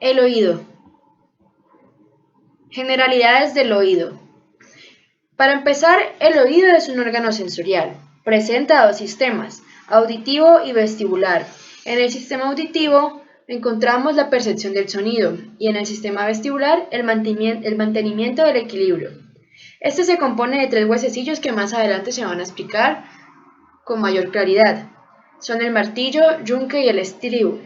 El oído. Generalidades del oído. Para empezar, el oído es un órgano sensorial. Presenta dos sistemas, auditivo y vestibular. En el sistema auditivo encontramos la percepción del sonido y en el sistema vestibular el mantenimiento del equilibrio. Este se compone de tres huesecillos que más adelante se van a explicar con mayor claridad. Son el martillo, yunque y el estribo.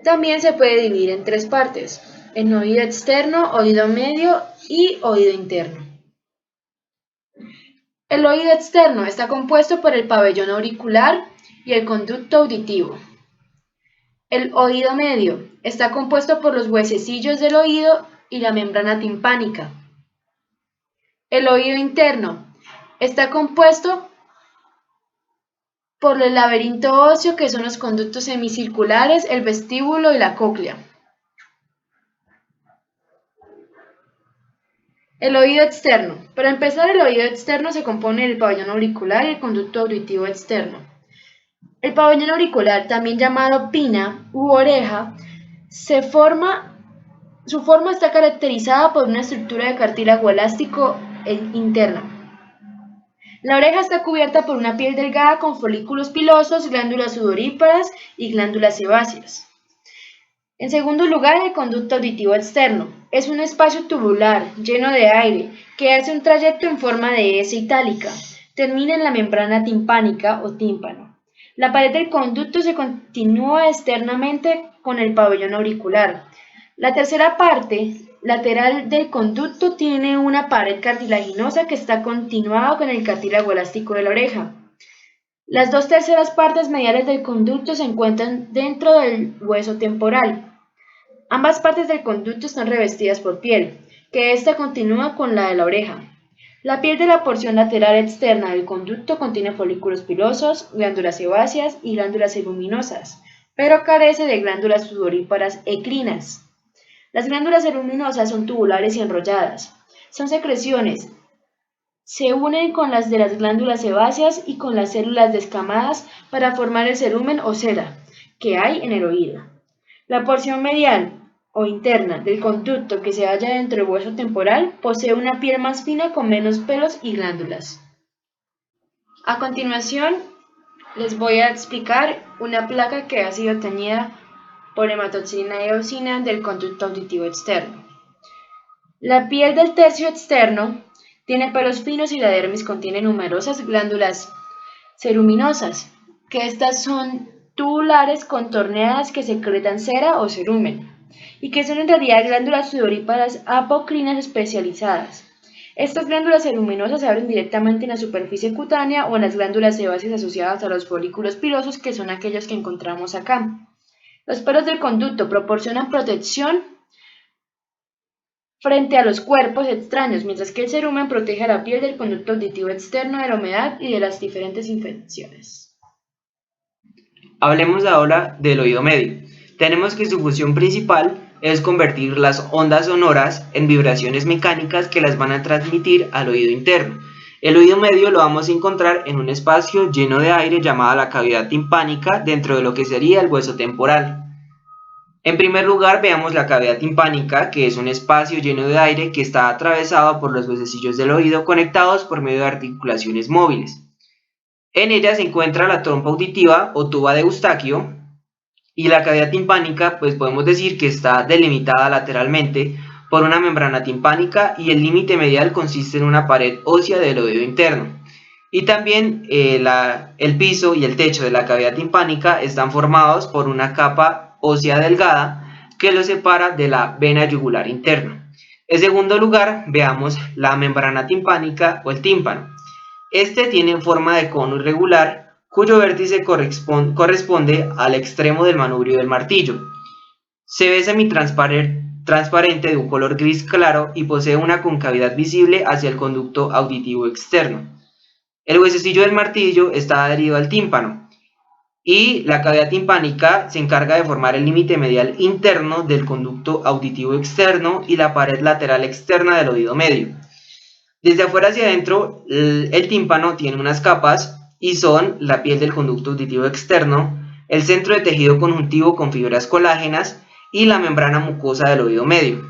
También se puede dividir en tres partes, en oído externo, oído medio y oído interno. El oído externo está compuesto por el pabellón auricular y el conducto auditivo. El oído medio está compuesto por los huesecillos del oído y la membrana timpánica. El oído interno está compuesto por el laberinto óseo, que son los conductos semicirculares, el vestíbulo y la cóclea. El oído externo. Para empezar, el oído externo se compone del pabellón auricular y el conducto auditivo externo. El pabellón auricular, también llamado pina u oreja, su forma está caracterizada por una estructura de cartílago elástico interna. La oreja está cubierta por una piel delgada con folículos pilosos, glándulas sudoríparas y glándulas sebáceas. En segundo lugar, el conducto auditivo externo. Es un espacio tubular, lleno de aire, que hace un trayecto en forma de S itálica. Termina en la membrana timpánica o tímpano. La pared del conducto se continúa externamente con el pabellón auricular. La tercera parte lateral del conducto tiene una pared cartilaginosa que está continuada con el cartílago elástico de la oreja. Las dos terceras partes mediales del conducto se encuentran dentro del hueso temporal. Ambas partes del conducto están revestidas por piel, que ésta continúa con la de la oreja. La piel de la porción lateral externa del conducto contiene folículos pilosos, glándulas sebáceas y glándulas ceruminosas, pero carece de glándulas sudoríparas ecrinas. Las glándulas ceruminosas son tubulares y enrolladas. Son secreciones. Se unen con las de las glándulas sebáceas y con las células descamadas para formar el cerumen o cera que hay en el oído. La porción medial o interna del conducto, que se halla dentro del hueso temporal, posee una piel más fina con menos pelos y glándulas. A continuación, les voy a explicar una placa que ha sido teñida por hematoxilina y eosina del conducto auditivo externo. La piel del tercio externo tiene pelos finos y la dermis contiene numerosas glándulas ceruminosas, que estas son tubulares contorneadas que secretan cera o cerumen, y que son en realidad glándulas sudoríparas apocrinas especializadas. Estas glándulas ceruminosas se abren directamente en la superficie cutánea o en las glándulas sebáceas asociadas a los folículos pilosos, que son aquellos que encontramos acá. Los pelos del conducto proporcionan protección frente a los cuerpos extraños, mientras que el cerumen protege a la piel del conducto auditivo externo de la humedad y de las diferentes infecciones. Hablemos ahora del oído medio. Tenemos que su función principal es convertir las ondas sonoras en vibraciones mecánicas que las van a transmitir al oído interno. El oído medio lo vamos a encontrar en un espacio lleno de aire llamada la cavidad timpánica, dentro de lo que sería el hueso temporal. En primer lugar, veamos la cavidad timpánica, que es un espacio lleno de aire que está atravesado por los huesecillos del oído conectados por medio de articulaciones móviles. En ella se encuentra la trompa auditiva o tuba de Eustaquio, y la cavidad timpánica, pues podemos decir que está delimitada lateralmente por una membrana timpánica, y el límite medial consiste en una pared ósea del oído interno. Y también el piso y el techo de la cavidad timpánica están formados por una capa ósea delgada que lo separa de la vena yugular interna. En segundo lugar, veamos la membrana timpánica o el tímpano. Este tiene forma de cono irregular, cuyo vértice corresponde al extremo del manubrio del martillo. Se ve semitransparente, de un color gris claro, y posee una concavidad visible hacia el conducto auditivo externo. El huesecillo del martillo está adherido al tímpano, y la cavidad timpánica se encarga de formar el límite medial interno del conducto auditivo externo y la pared lateral externa del oído medio. Desde afuera hacia adentro, el tímpano tiene unas capas, y son la piel del conducto auditivo externo, el centro de tejido conjuntivo con fibras colágenas, y la membrana mucosa del oído medio.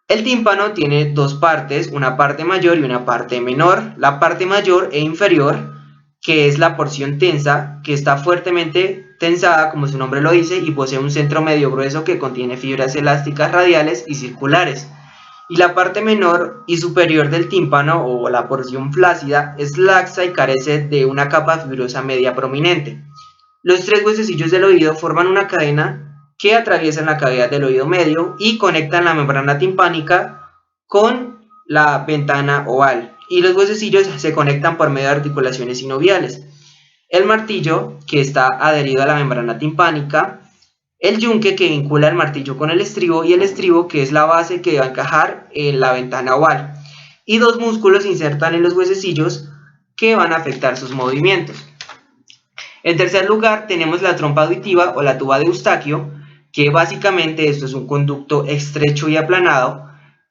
El tímpano tiene dos partes, una parte mayor y una parte menor. La parte mayor e inferior, que es la porción tensa, que está fuertemente tensada, como su nombre lo dice, y posee un centro medio grueso que contiene fibras elásticas radiales y circulares. Y la parte menor y superior del tímpano, o la porción flácida, es laxa y carece de una capa fibrosa media prominente. Los tres huesecillos del oído forman una cadena que atraviesan la cavidad del oído medio y conectan la membrana timpánica con la ventana oval, y los huesecillos se conectan por medio de articulaciones sinoviales. El martillo, que está adherido a la membrana timpánica, el yunque, que vincula el martillo con el estribo, y el estribo, que es la base que va a encajar en la ventana oval. Y dos músculos se insertan en los huesecillos que van a afectar sus movimientos. En tercer lugar, tenemos la trompa auditiva o la tuba de Eustaquio, que básicamente esto es un conducto estrecho y aplanado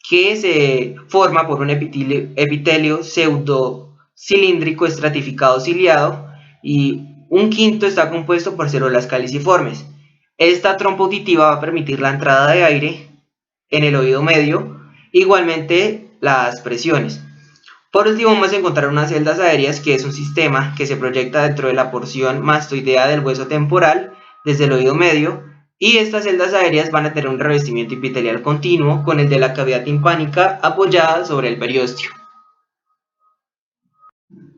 que se forma por un epitelio pseudocilíndrico estratificado ciliado, y un quinto está compuesto por células caliciformes. Esta trompa auditiva va a permitir la entrada de aire en el oído medio, igualmente las presiones. Por último, vamos a encontrar unas celdas aéreas, que es un sistema que se proyecta dentro de la porción mastoidea del hueso temporal desde el oído medio, y estas celdas aéreas van a tener un revestimiento epitelial continuo con el de la cavidad timpánica apoyada sobre el periósteo.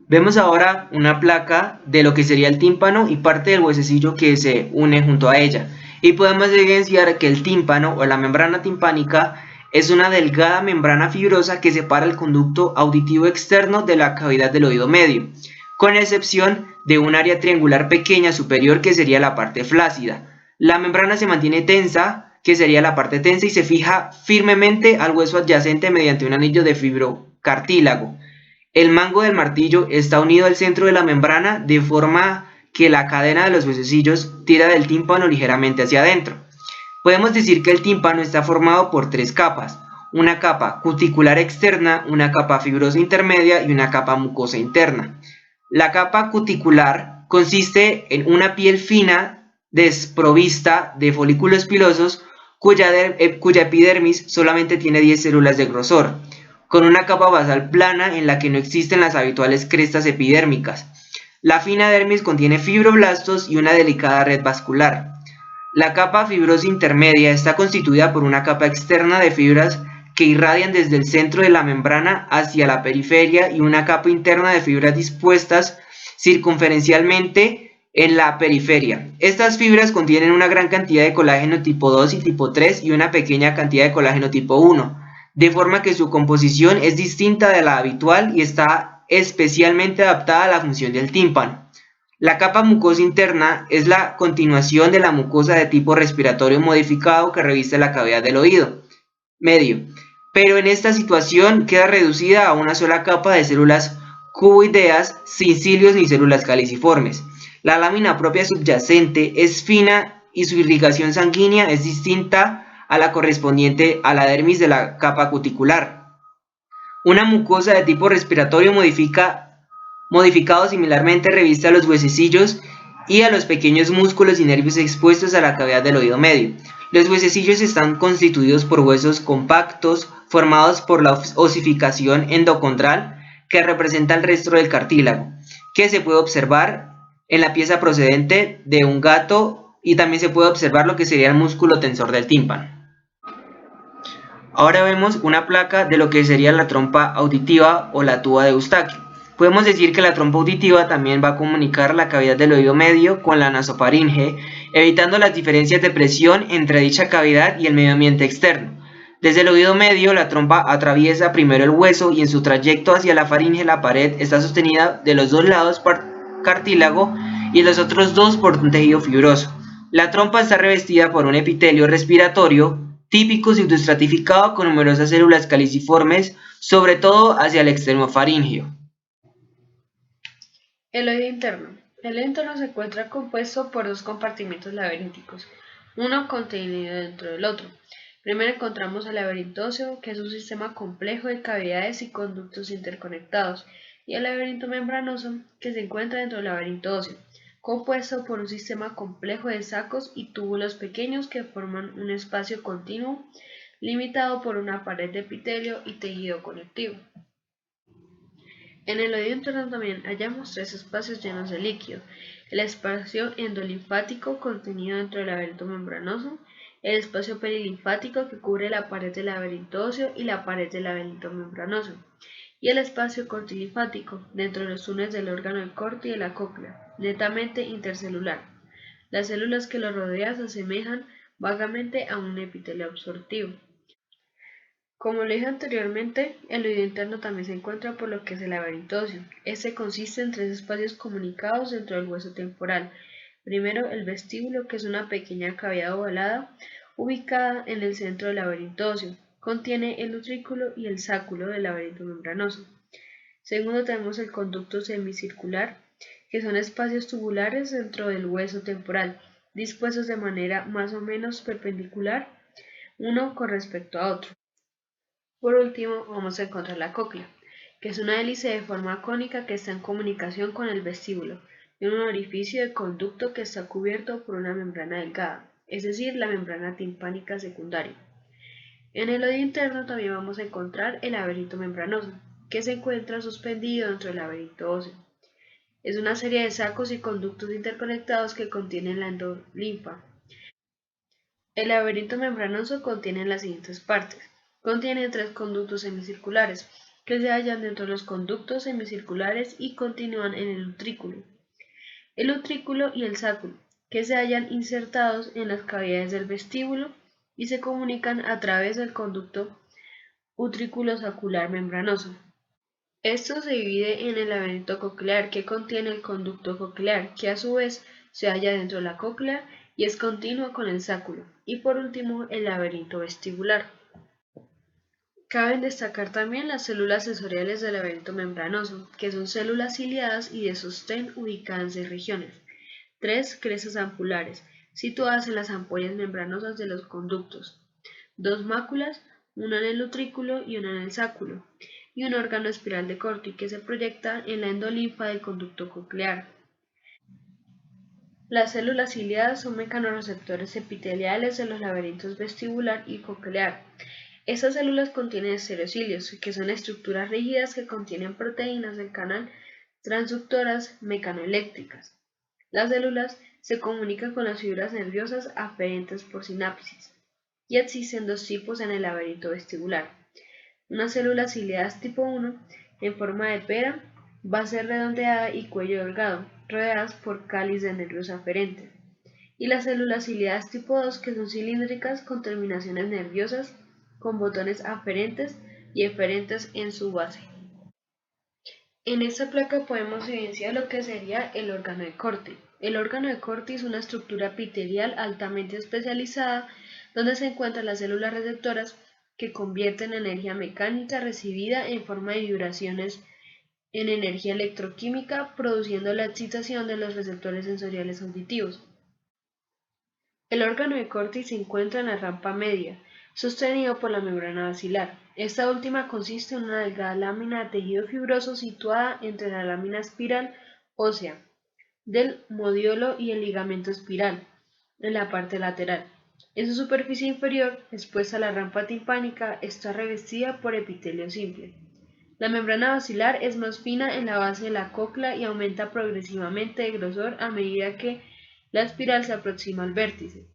Vemos ahora una placa de lo que sería el tímpano y parte del huesecillo que se une junto a ella, y podemos evidenciar que el tímpano o la membrana timpánica es una delgada membrana fibrosa que separa el conducto auditivo externo de la cavidad del oído medio, con excepción de un área triangular pequeña superior que sería la parte flácida. La membrana se mantiene tensa, que sería la parte tensa, y se fija firmemente al hueso adyacente mediante un anillo de fibrocartílago. El mango del martillo está unido al centro de la membrana de forma que la cadena de los huesecillos tira del tímpano ligeramente hacia adentro. Podemos decir que el tímpano está formado por tres capas: una capa cuticular externa, una capa fibrosa intermedia y una capa mucosa interna. La capa cuticular consiste en una piel fina desprovista de folículos pilosos cuya epidermis solamente tiene 10 células de grosor, con una capa basal plana en la que no existen las habituales crestas epidérmicas. La fina dermis contiene fibroblastos y una delicada red vascular. La capa fibrosa intermedia está constituida por una capa externa de fibras que irradian desde el centro de la membrana hacia la periferia, y una capa interna de fibras dispuestas circunferencialmente en la periferia. Estas fibras contienen una gran cantidad de colágeno tipo 2 y tipo 3 y una pequeña cantidad de colágeno tipo 1, de forma que su composición es distinta de la habitual y está especialmente adaptada a la función del tímpano. La capa mucosa interna es la continuación de la mucosa de tipo respiratorio modificado que reviste la cavidad del oído medio, pero en esta situación queda reducida a una sola capa de células cuboideas sin cilios ni células caliciformes. La lámina propia subyacente es fina y su irrigación sanguínea es distinta a la correspondiente a la dermis de la capa cuticular. Una mucosa de tipo respiratorio modificado similarmente reviste a los huesecillos y a los pequeños músculos y nervios expuestos a la cavidad del oído medio. Los huesecillos están constituidos por huesos compactos formados por la osificación endocondral, que representa el resto del cartílago, que se puede observar en la pieza procedente de un gato, y también se puede observar lo que sería el músculo tensor del tímpano. Ahora vemos una placa de lo que sería la trompa auditiva o la tuba de Eustaquio. Podemos decir que la trompa auditiva también va a comunicar la cavidad del oído medio con la nasofaringe, evitando las diferencias de presión entre dicha cavidad y el medio ambiente externo. Desde el oído medio, la trompa atraviesa primero el hueso, y en su trayecto hacia la faringe la pared está sostenida de los dos lados por cartílago y los otros dos por un tejido fibroso. La trompa está revestida por un epitelio respiratorio típico pseudoestratificado con numerosas células caliciformes, sobre todo hacia el extremo faríngeo. El oído interno. El oído interno se encuentra compuesto por dos compartimentos laberínticos, uno contenido dentro del otro. Primero encontramos el laberinto óseo, que es un sistema complejo de cavidades y conductos interconectados, y el laberinto membranoso, que se encuentra dentro del laberinto óseo. compuesto por un sistema complejo de sacos y túbulos pequeños que forman un espacio continuo limitado por una pared de epitelio y tejido conectivo. En el oído interno también hallamos tres espacios llenos de líquido: el espacio endolinfático contenido dentro del laberinto membranoso, el espacio perilinfático que cubre la pared del laberinto óseo y la pared del laberinto membranoso, y el espacio cortilinfático dentro de los túneles del órgano del corte y de la cóclea, netamente intercelular. Las células que lo rodean se asemejan vagamente a un epitelio absortivo. Como lo dije anteriormente, el oído interno también se encuentra por lo que es el laberinto óseo. Este consiste en tres espacios comunicados dentro del hueso temporal. Primero, el vestíbulo, que es una pequeña cavidad ovalada ubicada en el centro del laberinto óseo. Contiene el utrículo y el sáculo del laberinto membranoso. Segundo, tenemos el conducto semicircular, que son espacios tubulares dentro del hueso temporal, dispuestos de manera más o menos perpendicular uno con respecto a otro. Por último, vamos a encontrar la cóclea, que es una hélice de forma cónica que está en comunicación con el vestíbulo, y un orificio de conducto que está cubierto por una membrana delgada, es decir, la membrana timpánica secundaria. En el oído interno también vamos a encontrar el laberinto membranoso, que se encuentra suspendido dentro del laberinto óseo. Es una serie de sacos y conductos interconectados que contienen la endolinfa. El laberinto membranoso contiene las siguientes partes. Contiene tres conductos semicirculares, que se hallan dentro de los conductos semicirculares y continúan en el utrículo. El utrículo y el sáculo, que se hallan insertados en las cavidades del vestíbulo y se comunican a través del conducto utrículo-sacular membranoso. Esto se divide en el laberinto coclear, que contiene el conducto coclear, que a su vez se halla dentro de la cóclea y es continuo con el sáculo, y por último el laberinto vestibular. Caben destacar también las células sensoriales del laberinto membranoso, que son células ciliadas y de sostén ubicadas en 6 regiones, 3 crestas ampulares, situadas en las ampollas membranosas de los conductos, 2 máculas, una en el utrículo y una en el sáculo, y un órgano espiral de Corti que se proyecta en la endolinfa del conducto coclear. Las células ciliadas son mecanorreceptores epiteliales de los laberintos vestibular y coclear. Estas células contienen estereocilios, que son estructuras rígidas que contienen proteínas del canal transductoras mecanoeléctricas. Las células se comunican con las fibras nerviosas aferentes por sinapsis, y existen dos tipos en el laberinto vestibular: unas células ciliadas tipo 1, en forma de pera, base redondeada y cuello delgado, rodeadas por cáliz de nervios aferentes, y las células ciliadas tipo 2, que son cilíndricas con terminaciones nerviosas con botones aferentes y eferentes en su base. En esta placa podemos evidenciar lo que sería el órgano de Corti. El órgano de Corti es una estructura epitelial altamente especializada donde se encuentran las células receptoras que convierten energía mecánica recibida en forma de vibraciones en energía electroquímica, produciendo la excitación de los receptores sensoriales auditivos. El órgano de Corti se encuentra en la rampa media, sostenido por la membrana basilar. Esta última consiste en una delgada lámina de tejido fibroso situada entre la lámina espiral ósea del modiolo y el ligamento espiral, en la parte lateral. En su superficie inferior, expuesta a la rampa timpánica, está revestida por epitelio simple. La membrana basilar es más fina en la base de la cóclea y aumenta progresivamente de grosor a medida que la espiral se aproxima al vértice.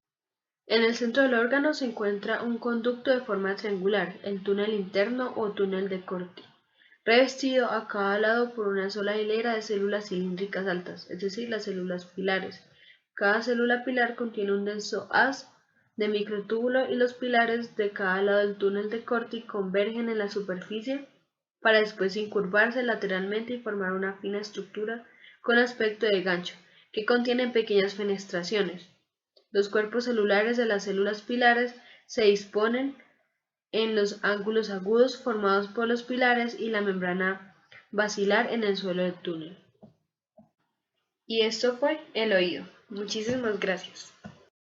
En el centro del órgano se encuentra un conducto de forma triangular, el túnel interno o túnel de Corti, revestido a cada lado por una sola hilera de células cilíndricas altas, es decir, las células pilares. Cada célula pilar contiene un denso haz de microtúbulo y los pilares de cada lado del túnel de Corti convergen en la superficie para después incurvarse lateralmente y formar una fina estructura con aspecto de gancho, que contiene pequeñas fenestraciones. Los cuerpos celulares de las células pilares se disponen en los ángulos agudos formados por los pilares y la membrana basilar en el suelo del túnel. Y esto fue el oído. Muchísimas gracias.